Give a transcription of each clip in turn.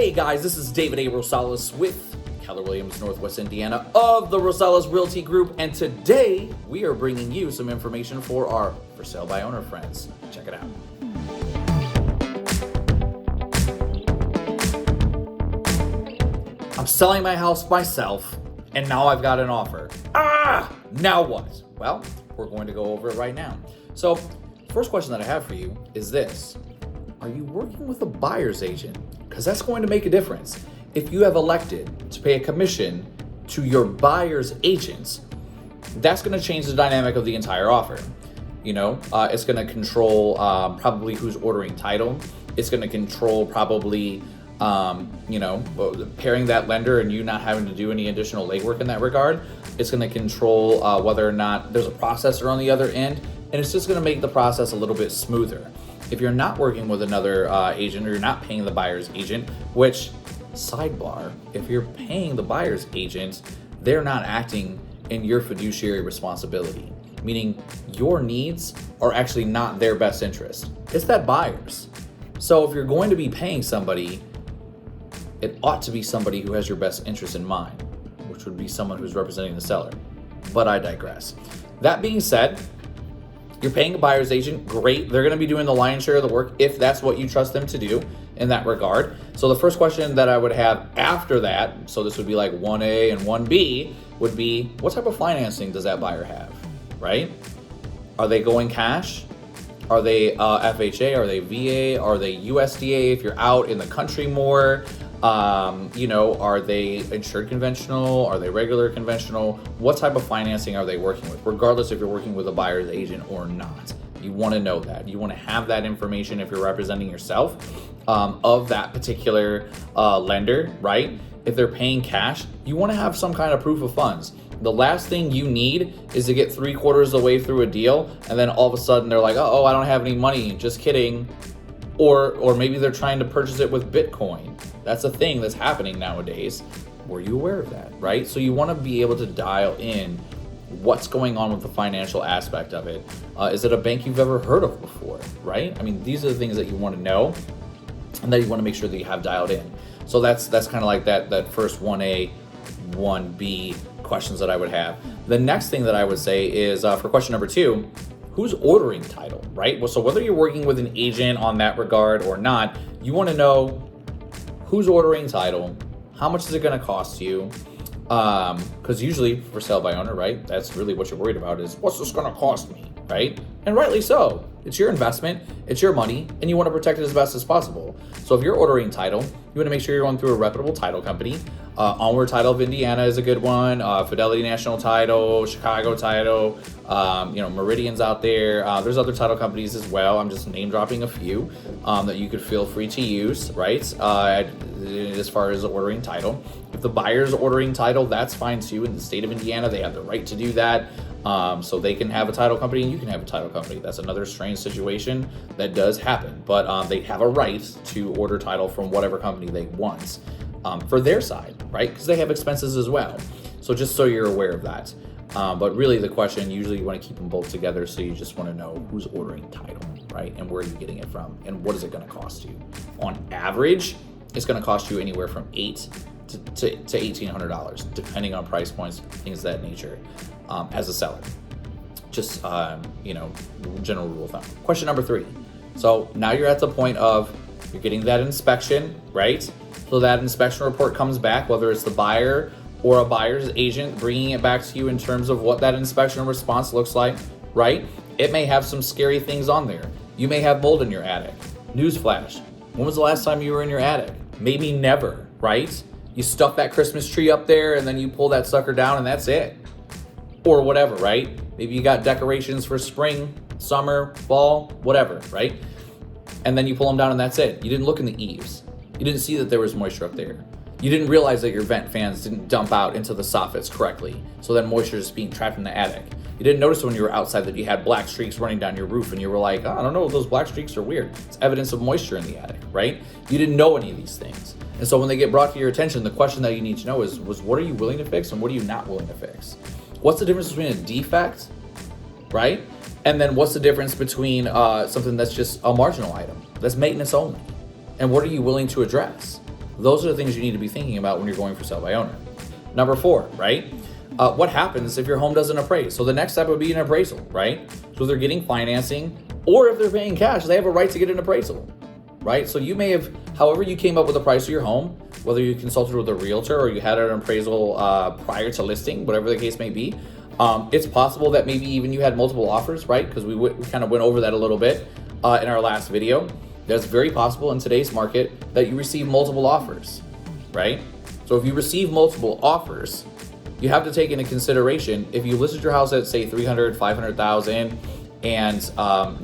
Hey guys, this is David A. Rosales with Keller Williams, Northwest Indiana of the Rosales Realty Group, and today we are bringing you some information for our for sale by owner friends. Check it out. I'm selling my house myself, and now I've got an offer. Now what? Well, we're going to go over it right now. So, first question that I have for you is this. Are you working with a buyer's agent? Because that's going to make a difference. If you have elected to pay a commission to your buyer's agents, that's going to change the dynamic of the entire offer. It's going to control probably who's ordering title. It's going to control probably, pairing that lender and you not having to do any additional legwork in that regard. It's going to control whether or not there's a processor on the other end, and it's just going to make the process a little bit smoother. If you're not working with another agent, or you're not paying the buyer's agent, which, sidebar, if you're paying the buyer's agent, they're not acting in your fiduciary responsibility, meaning your needs are actually not their best interest. It's that buyer's. So if you're going to be paying somebody, it ought to be somebody who has your best interest in mind, which would be someone who's representing the seller. But I digress. That being said, you're paying a buyer's agent, great. They're going to be doing the lion's share of the work if that's what you trust them to do in that regard. So the first question that I would have after that, so this would be like 1A and 1B, would be what type of financing does that buyer have, right? Are they going cash? Are they FHA? Are they VA? Are they USDA if you're out in the country more? Are they insured conventional? Are they regular conventional? What type of financing are they working with? Regardless if you're working with a buyer's agent or not. You want to know that. You want to have that information if you're representing yourself of that particular lender, right? If they're paying cash, you want to have some kind of proof of funds. The last thing you need is to get 3/4 of the way through a deal and then all of a sudden they're like, oh, I don't have any money, just kidding. Or maybe they're trying to purchase it with Bitcoin. That's a thing that's happening nowadays. Were you aware of that, right? So you want to be able to dial in what's going on with the financial aspect of it. Is it a bank you've ever heard of before, right? I mean, these are the things that you want to know and that you want to make sure that you have dialed in. So that's kind of like that first 1A, 1B questions that I would have. The next thing that I would say is for question number 2, who's ordering title, right? Well, so whether you're working with an agent on that regard or not, you want to know who's ordering title, how much is it going to cost you? Because usually for sale by owner, right? That's really what you're worried about is what's this going to cost me, right? And rightly so. It's your investment, it's your money, and you want to protect it as best as possible. So if you're ordering title, you want to make sure you're going through a reputable title company. Onward Title of Indiana is a good one. Fidelity National Title, Chicago Title, Meridian's out there. There's other title companies as well. I'm just name dropping a few that you could feel free to use, right? As far as ordering title. If the buyer's ordering title, that's fine too. In the state of Indiana, they have the right to do that. So they can have a title company and you can have a title company. That's another strange situation that does happen, but they have a right to order title from whatever company they want for their side, right? Because they have expenses as well. So just so you're aware of that. But really the question, usually you want to keep them both together. So you just want to know who's ordering title, right? And where are you getting it from? And what is it going to cost you? On average, it's going to cost you anywhere from $800 to $1,800, depending on price points, things of that nature, as a seller. Just, general rule of thumb. Question number 3. So now you're at the point of you're getting that inspection, right? So that inspection report comes back, whether it's the buyer or a buyer's agent bringing it back to you in terms of what that inspection response looks like, right? It may have some scary things on there. You may have mold in your attic. Newsflash. When was the last time you were in your attic? Maybe never, right? You stuff that Christmas tree up there and then you pull that sucker down and that's it. Or whatever, right? Maybe you got decorations for spring, summer, fall, whatever, right? And then you pull them down and that's it. You didn't look in the eaves. You didn't see that there was moisture up there. You didn't realize that your vent fans didn't dump out into the soffits correctly, so that moisture is being trapped in the attic. You didn't notice when you were outside that you had black streaks running down your roof and you were like, I don't know, those black streaks are weird. It's evidence of moisture in the attic, right? You didn't know any of these things. And so when they get brought to your attention, the question that you need to know is what are you willing to fix and what are you not willing to fix? What's the difference between a defect, right? And then what's the difference between something that's just a marginal item, that's maintenance only? And what are you willing to address? Those are the things you need to be thinking about when you're going for sale by owner. Number 4, right? What happens if your home doesn't appraise? So the next step would be an appraisal, right? So if they're getting financing or if they're paying cash, they have a right to get an appraisal, right? So you may have, however you came up with the price of your home, whether you consulted with a realtor or you had an appraisal prior to listing, whatever the case may be, it's possible that maybe even you had multiple offers, right? Because we kind of went over that a little bit in our last video. It's very possible in today's market that you receive multiple offers, right? So if you receive multiple offers, you have to take into consideration if you listed your house at say 300, 500,000 and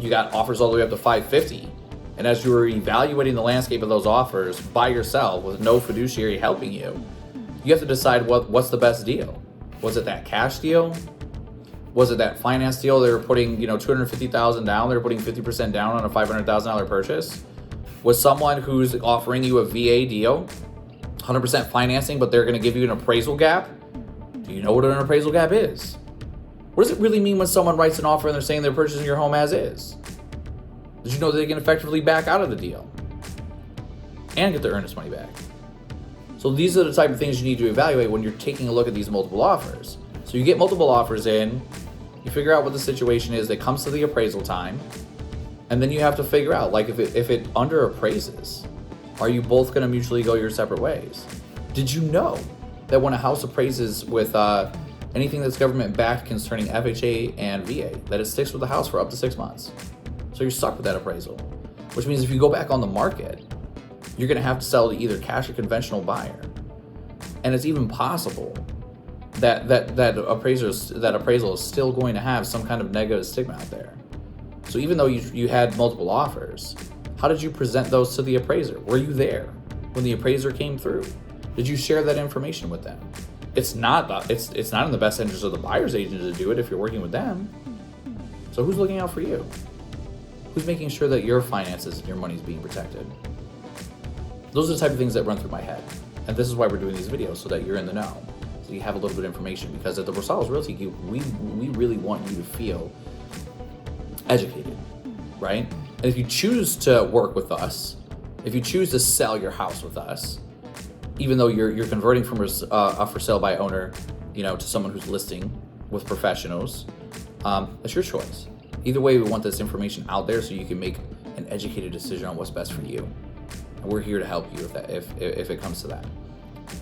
you got offers all the way up to 550. And as you were evaluating the landscape of those offers by yourself with no fiduciary helping you, you have to decide what's the best deal. Was it that cash deal? Was it that finance deal? They were putting, $250,000 down. They were putting 50% down on a $500,000 purchase. Was someone who's offering you a VA deal, 100% financing, but they're going to give you an appraisal gap? Do you know what an appraisal gap is? What does it really mean when someone writes an offer and they're saying they're purchasing your home as is? Did you know that they can effectively back out of the deal and get their earnest money back? So these are the type of things you need to evaluate when you're taking a look at these multiple offers. So you get multiple offers in, you figure out what the situation is that comes to the appraisal time, and then you have to figure out, like if it under appraises, are you both going to mutually go your separate ways? Did you know that when a house appraises with anything that's government backed concerning FHA and VA, that it sticks with the house for up to 6 months? So you're stuck with that appraisal, which means if you go back on the market, you're going to have to sell to either cash or conventional buyer. And it's even possible that appraisal is still going to have some kind of negative stigma out there. So even though you had multiple offers, how did you present those to the appraiser? Were you there when the appraiser came through? Did you share that information with them? It's not in the best interest of the buyer's agent to do it if you're working with them. So who's looking out for you? Who's making sure that your finances and your money is being protected? Those are the type of things that run through my head. And this is why we're doing these videos, so that you're in the know. So you have a little bit of information, because at the Rosales Realty Group, we really want you to feel educated, right? And if you choose to work with us, if you choose to sell your house with us, even though you're converting from a for sale by owner, to someone who's listing with professionals, that's your choice. Either way, we want this information out there so you can make an educated decision on what's best for you. And we're here to help you if it comes to that.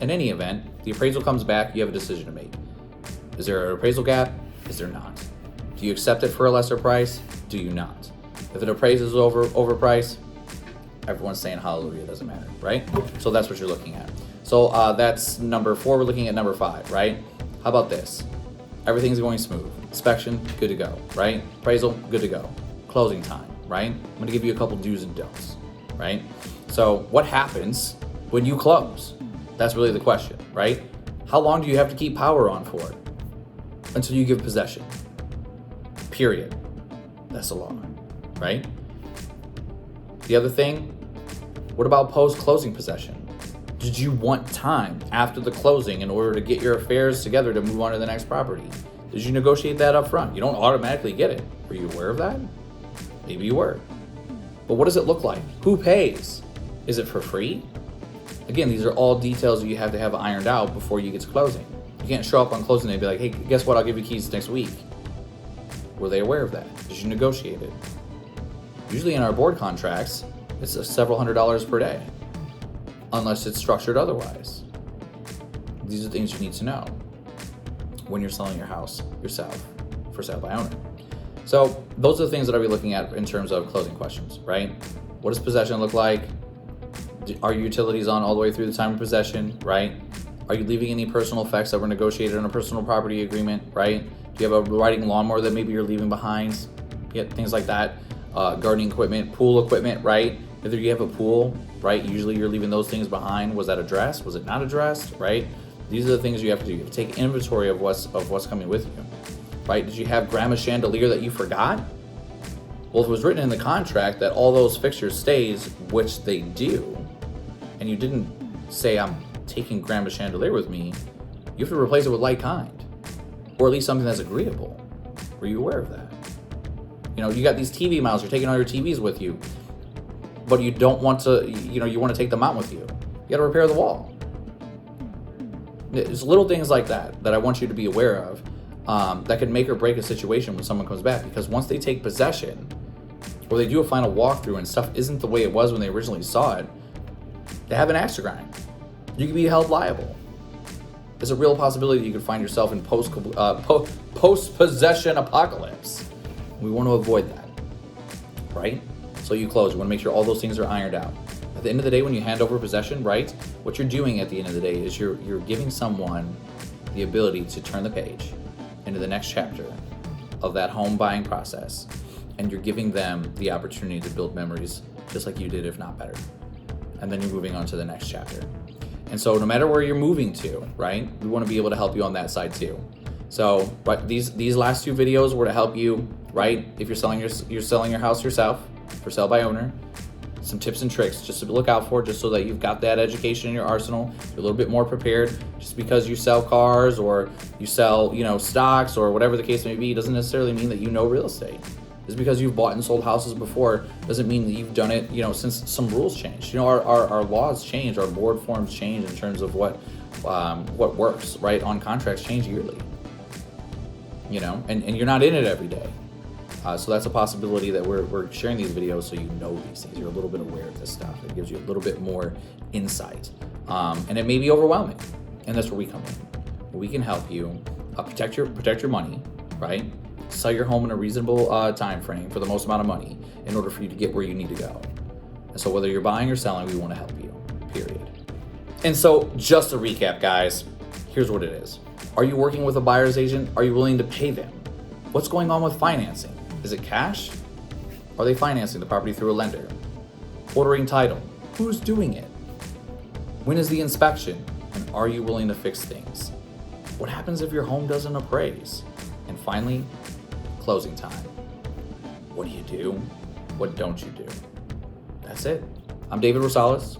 In any event, the appraisal comes back, you have a decision to make. Is there an appraisal gap? Is there not? Do you accept it for a lesser price? Do you not? If it appraises overpriced, everyone's saying hallelujah, it doesn't matter, right? So that's what you're looking at. So that's number 4. We're looking at number 5, right? How about this? Everything's going smooth. Inspection, good to go, right? Appraisal, good to go. Closing time, right? I'm gonna give you a couple do's and don'ts, right? So what happens when you close? That's really the question, right? How long do you have to keep power on for? Until you give possession. Period. That's the law, right? The other thing, what about post-closing possession? Did you want time after the closing in order to get your affairs together to move on to the next property? Did you negotiate that up front? You don't automatically get it. Were you aware of that? Maybe you were. But what does it look like? Who pays? Is it for free? Again, these are all details that you have to have ironed out before you get to closing. You can't show up on closing day and be like, hey, guess what? I'll give you keys next week. Were they aware of that? Did you negotiate it? Usually in our board contracts, it's several $100s per day, unless it's structured otherwise. These are things you need to know when you're selling your house yourself for sale by owner. So those are the things that I'll be looking at in terms of closing questions, right? What does possession look like? Are your utilities on all the way through the time of possession, right? Are you leaving any personal effects that were negotiated on a personal property agreement, right? Do you have a riding lawnmower that maybe you're leaving behind? Yeah, things like that. Gardening equipment, pool equipment, right? If you have a pool, right? Usually you're leaving those things behind. Was that addressed? Was it not addressed, right? These are the things you have to do. You have to take inventory of what's coming with you, right? Did you have grandma's chandelier that you forgot? Well, if it was written in the contract that all those fixtures stays, which they do, and you didn't say, I'm taking grandma's chandelier with me, you have to replace it with like kind, or at least something that's agreeable. Were you aware of that? You got these TV mounts, you're taking all your TVs with you, but you don't want to, you want to take them out with you. You got to repair the wall. There's little things like that I want you to be aware of that can make or break a situation when someone comes back, because once they take possession or they do a final walkthrough and stuff isn't the way it was when they originally saw it, they have an axe to grind. You can be held liable. There's a real possibility that you could find yourself in post-possession apocalypse. We want to avoid that, right? So you close. You want to make sure all those things are ironed out. At the end of the day, when you hand over possession, right, what you're doing at the end of the day is you're giving someone the ability to turn the page into the next chapter of that home buying process, and you're giving them the opportunity to build memories just like you did, if not better. And then you're moving on to the next chapter. And so no matter where you're moving to, right, we want to be able to help you on that side too. So but these last two videos were to help you, right, if you're selling your house yourself for sale by owner, some tips and tricks just to look out for, just so that you've got that education in your arsenal. You're a little bit more prepared. Just because you sell cars or you sell, stocks or whatever the case may be, doesn't necessarily mean that you know real estate. Just because you've bought and sold houses before doesn't mean that you've done it, since some rules changed. Our laws change, our board forms change in terms of what works, right? On contracts change yearly, and you're not in it every day. So that's a possibility that we're sharing these videos so you know these things. You're a little bit aware of this stuff. It gives you a little bit more insight. And it may be overwhelming. And that's where we come in. We can help you protect your money, right? Sell your home in a reasonable time frame for the most amount of money in order for you to get where you need to go. And so whether you're buying or selling, we want to help you, period. And so just to recap, guys, here's what it is. Are you working with a buyer's agent? Are you willing to pay them? What's going on with financing? Is it cash? Are they financing the property through a lender? Ordering title? Who's doing it? When is the inspection? And are you willing to fix things? What happens if your home doesn't appraise? And finally, closing time. What do you do? What don't you do? That's it. I'm David Rosales.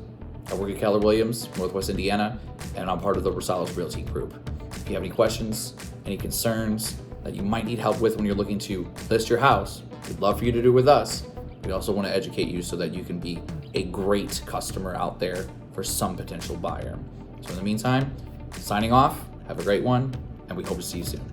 I work at Keller Williams, Northwest Indiana, and I'm part of the Rosales Realty Group. If you have any questions, any concerns that you might need help with when you're looking to list your house, we'd love for you to do it with us. We also want to educate you so that you can be a great customer out there for some potential buyer. So in the meantime, signing off, have a great one, and we hope to see you soon.